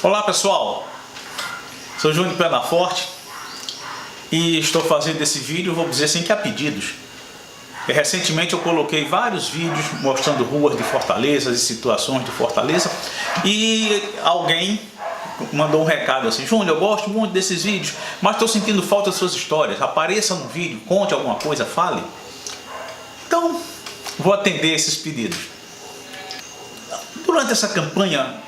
Olá pessoal, sou Júnior Penaforte e estou fazendo esse vídeo, vou dizer assim, que a pedidos. Recentemente eu coloquei vários vídeos mostrando ruas de Fortaleza e situações de Fortaleza e alguém mandou um recado assim: Júnior, eu gosto muito desses vídeos, mas estou sentindo falta de suas histórias, apareça no vídeo, conte alguma coisa, fale. Então, vou atender esses pedidos. Durante essa campanha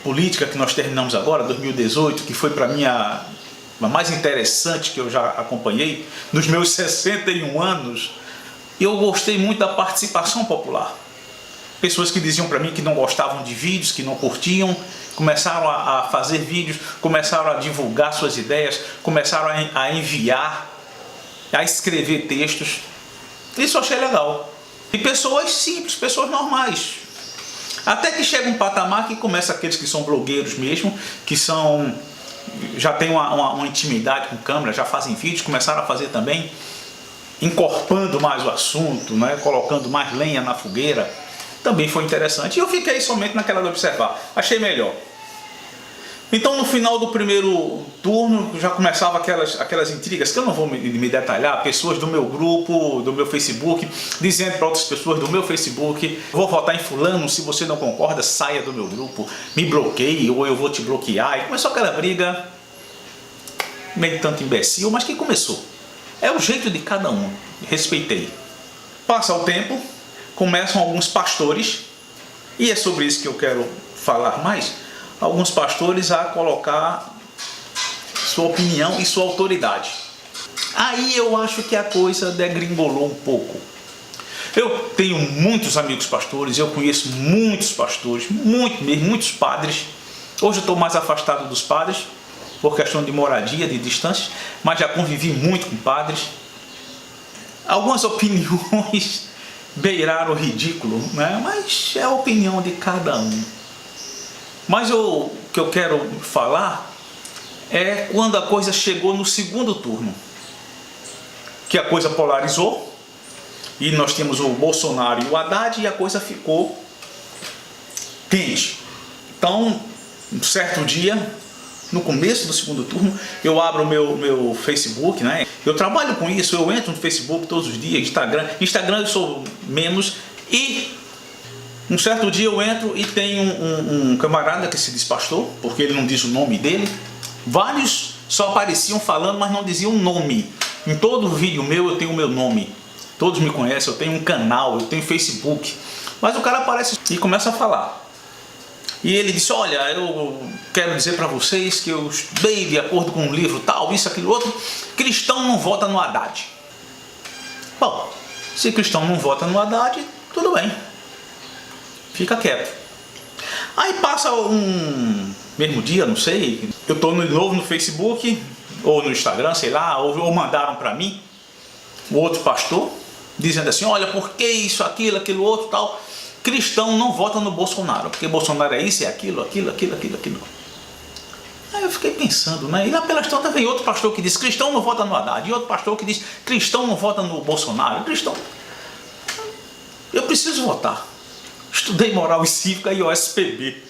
política que nós terminamos agora, 2018, que foi para mim a mais interessante que eu já acompanhei, nos meus 61 anos, eu gostei muito da participação popular. Pessoas que diziam para mim que não gostavam de vídeos, que não curtiam, começaram a fazer vídeos, começaram a divulgar suas ideias, começaram a enviar, a escrever textos. Isso eu achei legal. E pessoas simples, pessoas normais. Até que chega um patamar que começa aqueles que são blogueiros mesmo, que já têm uma intimidade com câmera, já fazem vídeos, começaram a fazer também, encorpando mais o assunto, né? Colocando mais lenha na fogueira. Também foi interessante. E eu fiquei somente naquela de observar. Achei melhor. Então, no final do primeiro turno, já começavam aquelas intrigas, que eu não vou me detalhar, pessoas do meu grupo, do meu Facebook, dizendo para outras pessoas do meu Facebook: vou votar em fulano, se você não concorda, saia do meu grupo, me bloqueie ou eu vou te bloquear. E começou aquela briga, meio tanto imbecil, mas que começou. É o jeito de cada um, respeitei. Passa o tempo, começam alguns pastores, e é sobre isso que eu quero falar mais, alguns pastores a colocar sua opinião e sua autoridade. Aí eu acho que a coisa degringolou um pouco. Eu tenho muitos amigos pastores, eu conheço muitos pastores, muitos padres. Hoje eu estou mais afastado dos padres, por questão de moradia, de distância, mas já convivi muito com padres. Algumas opiniões beiraram o ridículo, né? Mas é a opinião de cada um. Mas o que eu quero falar é quando a coisa chegou no segundo turno, que a coisa polarizou, e nós tínhamos o Bolsonaro e o Haddad, e a coisa ficou quente. Então, um certo dia, no começo do segundo turno, eu abro o meu Facebook, né? Eu trabalho com isso, eu entro no Facebook todos os dias, Instagram eu sou menos, e um certo dia eu entro e tem um camarada que se diz pastor, porque ele não diz o nome dele. Vários só apareciam falando, mas não diziam o nome. Em todo vídeo meu eu tenho o meu nome. Todos me conhecem, eu tenho um canal, eu tenho Facebook. Mas o cara aparece e começa a falar. E ele disse: olha, eu quero dizer para vocês que eu estudei de acordo com um livro tal, isso, aquilo, outro. Cristão não vota no Haddad. Bom, se cristão não vota no Haddad, tudo bem. Fica quieto. Aí passa um mesmo dia, não sei, eu estou de novo no Facebook, ou no Instagram, sei lá, ou mandaram para mim, o outro pastor, dizendo assim: olha, por que isso, aquilo, outro, tal. Cristão não vota no Bolsonaro, porque Bolsonaro é isso, é aquilo. Aí eu fiquei pensando, né? E lá pelas tantas vem outro pastor que diz: cristão não vota no Haddad, e outro pastor que diz: cristão não vota no Bolsonaro. Cristão, eu preciso votar. Estudei moral e cívica e OSPB.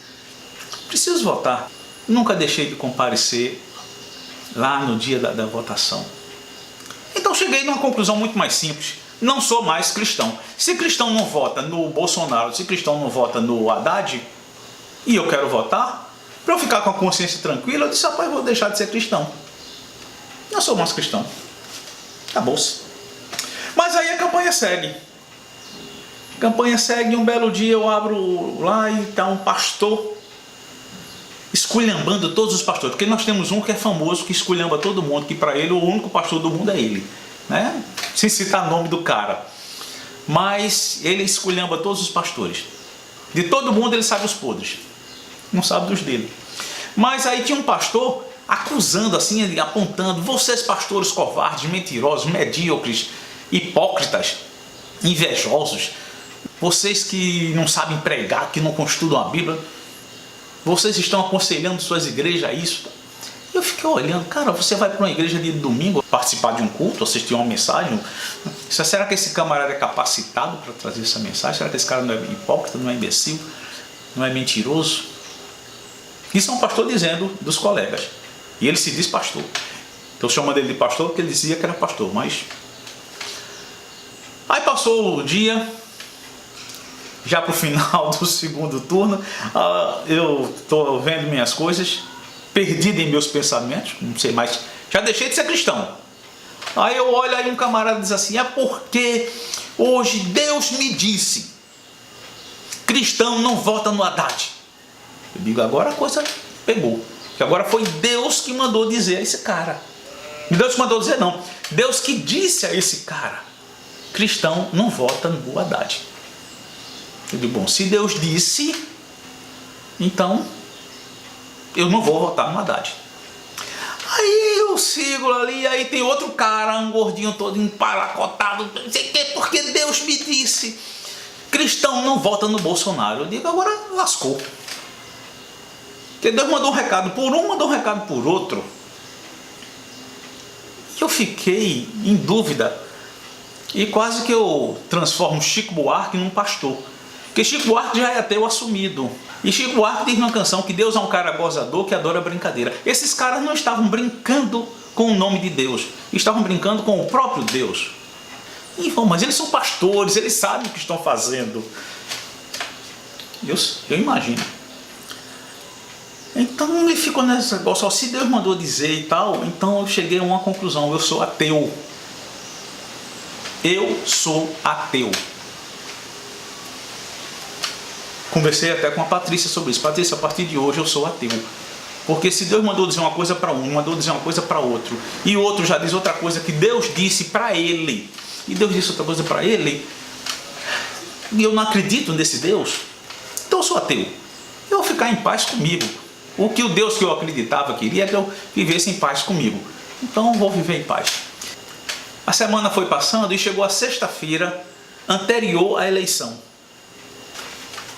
Preciso votar. Nunca deixei de comparecer lá no dia da votação. Então cheguei numa conclusão muito mais simples. Não sou mais cristão. Se cristão não vota no Bolsonaro, se cristão não vota no Haddad, e eu quero votar, para eu ficar com a consciência tranquila, eu disse: rapaz, vou deixar de ser cristão. Não sou mais cristão. Acabou-se. Mas aí a campanha segue. Um belo dia eu abro lá e está um pastor esculhambando todos os pastores, porque nós temos um que é famoso, que esculhamba todo mundo, que para ele o único pastor do mundo é ele, né? Sem citar o nome do cara, mas ele esculhamba todos os pastores. De todo mundo ele sabe os podres, não sabe dos dele. Mas aí tinha um pastor acusando assim, apontando: vocês pastores covardes, mentirosos, medíocres, hipócritas, invejosos, vocês que não sabem pregar, que não estudam a Bíblia, vocês estão aconselhando suas igrejas a isso. Eu fiquei olhando: cara, você vai para uma igreja de domingo participar de um culto, assistir uma mensagem? Será que esse camarada é capacitado para trazer essa mensagem? Será que esse cara não é hipócrita, não é imbecil, não é mentiroso? Isso é um pastor dizendo dos colegas. E ele se diz pastor. Estou chamando ele de pastor porque ele dizia que era pastor, mas... Aí passou o dia, já para o final do segundo turno, eu estou vendo minhas coisas, perdido em meus pensamentos, não sei mais, já deixei de ser cristão. Aí eu olho, aí um camarada diz assim, é porque hoje Deus me disse, cristão não vota no Haddad. Eu digo, agora a coisa pegou, que agora foi Deus que mandou dizer a esse cara. Deus que mandou dizer não, Deus que disse a esse cara, cristão não vota no Haddad. Eu digo, bom, se Deus disse, então eu não vou votar no Haddad. Aí eu sigo ali, aí tem outro cara, um gordinho todo emparacotado, não sei o que, porque Deus me disse, cristão não vota no Bolsonaro. Eu digo, agora lascou. Porque Deus mandou um recado por um, mandou um recado por outro. E eu fiquei em dúvida. E quase que eu transformo Chico Buarque num pastor. Porque Chico Buarque já é ateu assumido. E Chico Buarque diz numa canção que Deus é um cara gozador que adora brincadeira. Esses caras não estavam brincando com o nome de Deus. Estavam brincando com o próprio Deus. Mas eles são pastores, eles sabem o que estão fazendo. Eu imagino. Então ele ficou nesse negócio, se Deus mandou dizer e tal, então eu cheguei a uma conclusão, eu sou ateu. Eu sou ateu. Conversei até com a Patrícia sobre isso. Patrícia, a partir de hoje eu sou ateu. Porque se Deus mandou dizer uma coisa para um, mandou dizer uma coisa para outro, e o outro já diz outra coisa que Deus disse para ele, e Deus disse outra coisa para ele, e eu não acredito nesse Deus, então eu sou ateu. Eu vou ficar em paz comigo. O que o Deus que eu acreditava queria que eu vivesse em paz comigo. Então eu vou viver em paz. A semana foi passando e chegou a sexta-feira anterior à eleição.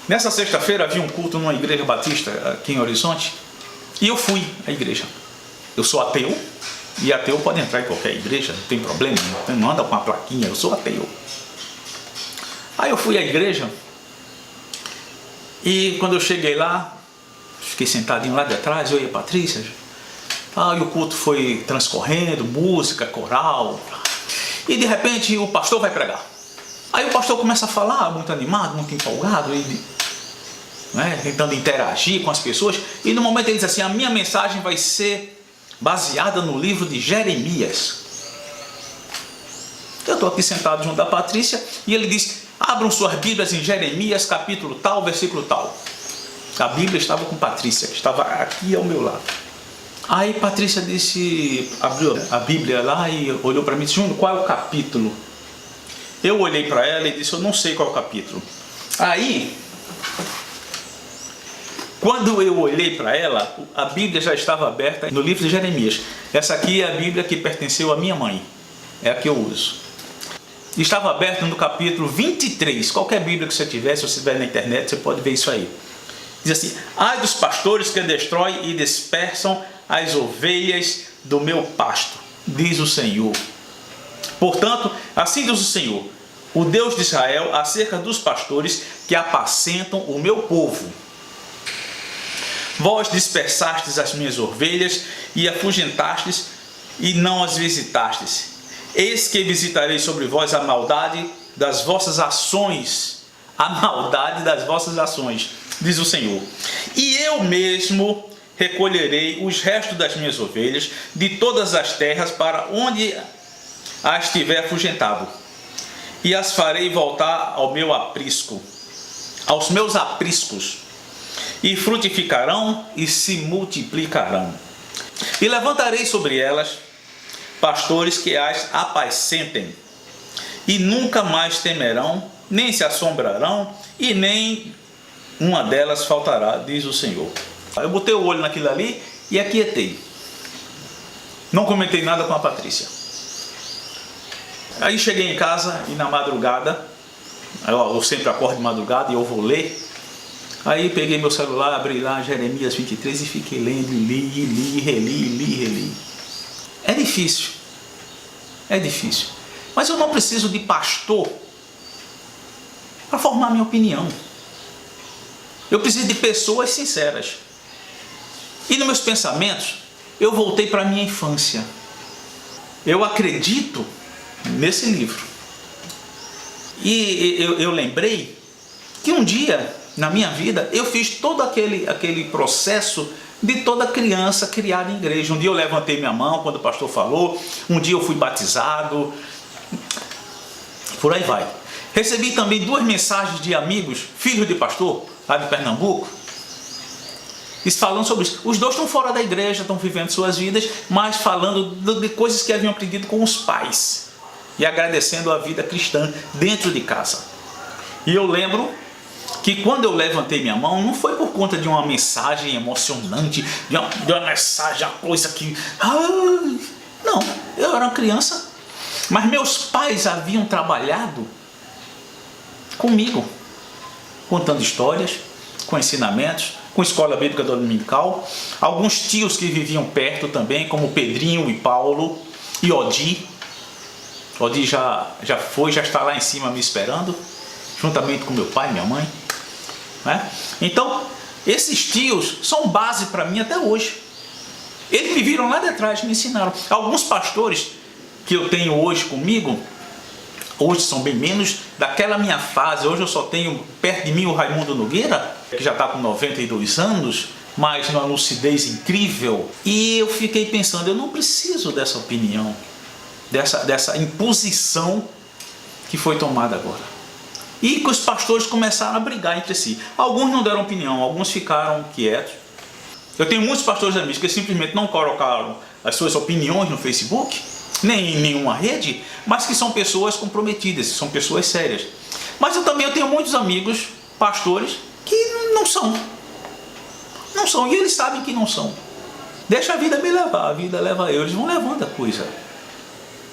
Nessa sexta-feira havia um culto numa igreja batista aqui em Horizonte e eu fui à igreja. Eu sou ateu e ateu pode entrar em qualquer igreja, não tem problema, não anda com uma plaquinha, eu sou ateu. Aí eu fui à igreja e quando eu cheguei lá, fiquei sentadinho lá de trás, eu e a Patrícia, e o culto foi transcorrendo, música, coral, e de repente o pastor vai pregar. Aí o pastor começa a falar, muito animado, muito empolgado, tentando interagir com as pessoas, e no momento ele diz assim, a minha mensagem vai ser baseada no livro de Jeremias. Eu estou aqui sentado junto da Patrícia, e ele diz, abram suas Bíblias em Jeremias, capítulo tal, versículo tal. A Bíblia estava com Patrícia, que estava aqui ao meu lado. Aí Patrícia abriu a Bíblia lá e olhou para mim e disse, Júnior, qual é o capítulo? Eu olhei para ela e disse, eu não sei qual é o capítulo. Aí, quando eu olhei para ela, a Bíblia já estava aberta no livro de Jeremias. Essa aqui é a Bíblia que pertenceu à minha mãe, é a que eu uso. Estava aberta no capítulo 23, qualquer Bíblia que você tiver, se você estiver na internet, você pode ver isso aí. Diz assim, ai dos pastores que destroem e dispersam as ovelhas do meu pasto, diz o Senhor. Portanto, assim diz o Senhor, o Deus de Israel, acerca dos pastores que apacentam o meu povo. Vós dispersastes as minhas ovelhas e afugentastes e não as visitastes. Eis que visitarei sobre vós a maldade das vossas ações, a maldade das vossas ações, diz o Senhor. E eu mesmo recolherei os restos das minhas ovelhas de todas as terras para onde as tiver afugentado, e as farei voltar ao meu aprisco, aos meus apriscos, e frutificarão e se multiplicarão. E levantarei sobre elas pastores que as apacentem, e nunca mais temerão, nem se assombrarão, e nem uma delas faltará, diz o Senhor. Eu botei o olho naquilo ali e aquietei. Não comentei nada com a Patrícia. Aí cheguei em casa e na madrugada, eu sempre acordo de madrugada e eu vou ler. Aí peguei meu celular, abri lá Jeremias 23 e fiquei lendo, reli. É difícil. É difícil. Mas eu não preciso de pastor para formar minha opinião. Eu preciso de pessoas sinceras. E nos meus pensamentos, eu voltei para a minha infância. Eu acredito nesse livro. E eu lembrei que um dia, na minha vida, eu fiz todo aquele processo de toda criança criada em igreja. Um dia eu levantei minha mão quando o pastor falou, um dia eu fui batizado, por aí vai. Recebi também 2 mensagens de amigos, filhos de pastor, lá de Pernambuco, falando sobre isso. Os 2 estão fora da igreja, estão vivendo suas vidas, mas falando de coisas que haviam aprendido com os pais e agradecendo a vida cristã dentro de casa. E eu lembro que quando eu levantei minha mão, não foi por conta de uma mensagem emocionante, de uma mensagem, uma coisa que... não, eu era uma criança, mas meus pais haviam trabalhado comigo, contando histórias, com ensinamentos, com escola bíblica dominical, alguns tios que viviam perto também, como Pedrinho e Paulo, e Odi já está lá em cima me esperando, juntamente com meu pai e minha mãe, né? Então, esses tios são base para mim até hoje. Eles me viram lá de trás, me ensinaram. Alguns pastores que eu tenho hoje comigo, hoje são bem menos daquela minha fase. Hoje eu só tenho perto de mim o Raimundo Nogueira, que já está com 92 anos, mas numa lucidez incrível. E eu fiquei pensando, eu não preciso dessa opinião, dessa imposição que foi tomada agora. E que os pastores começaram a brigar entre si. Alguns não deram opinião, alguns ficaram quietos. Eu tenho muitos pastores amigos que simplesmente não colocaram as suas opiniões no Facebook, nem em nenhuma rede, mas que são pessoas comprometidas, são pessoas sérias. Mas eu tenho muitos amigos, pastores, que não são. Não são, e eles sabem que não são. Deixa a vida me levar, a vida leva eu, eles vão levando a coisa.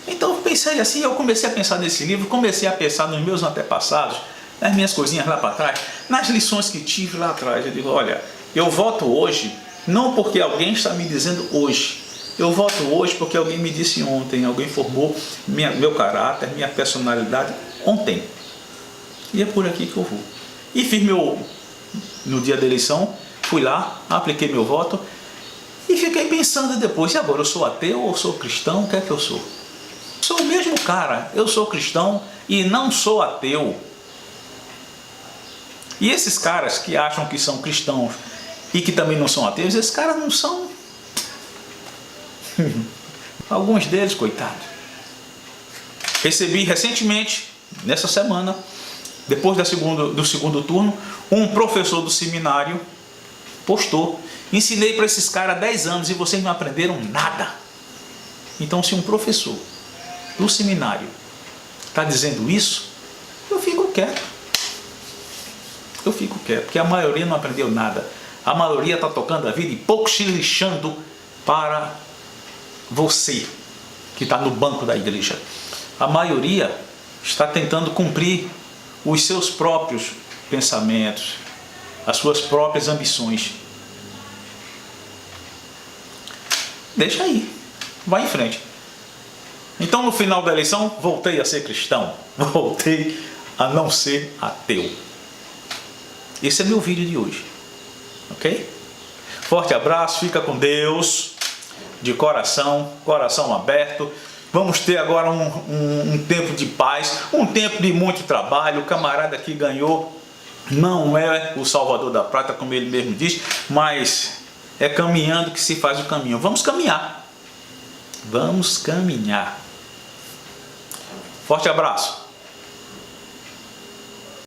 Então eu pensei assim, eu comecei a pensar nesse livro, comecei a pensar nos meus antepassados, nas minhas coisinhas lá para trás, nas lições que tive lá atrás. Eu digo, olha, eu voto hoje, não porque alguém está me dizendo hoje. Eu voto hoje porque alguém me disse ontem, alguém formou meu caráter, minha personalidade ontem. E é por aqui que eu vou. E fiz no dia da eleição, fui lá, apliquei meu voto e fiquei pensando depois, e agora eu sou ateu ou sou cristão? O que é que eu sou? Sou o mesmo cara, eu sou cristão e não sou ateu. E esses caras que acham que são cristãos e que também não são ateus, esses caras não são. Alguns deles, coitados. Recebi recentemente, nessa semana, depois do segundo turno, um professor do seminário postou: ensinei para esses caras 10 anos e vocês não aprenderam nada. Então, se um professor do seminário está dizendo isso, eu fico quieto. Eu fico quieto, porque a maioria não aprendeu nada. A maioria está tocando a vida e pouco se lixando para você que está no banco da igreja. A maioria está tentando cumprir os seus próprios pensamentos, as suas próprias ambições. Deixa aí, vai em frente. Então, no final da eleição, voltei a ser cristão, voltei a não ser ateu. Esse é meu vídeo de hoje, ok? Forte abraço, fica com Deus, de coração aberto. Vamos ter agora um tempo de paz, um tempo de muito trabalho. O camarada que ganhou não é o Salvador da Prata, como ele mesmo diz, mas é caminhando que se faz o caminho. Vamos caminhar. Vamos caminhar. Forte abraço.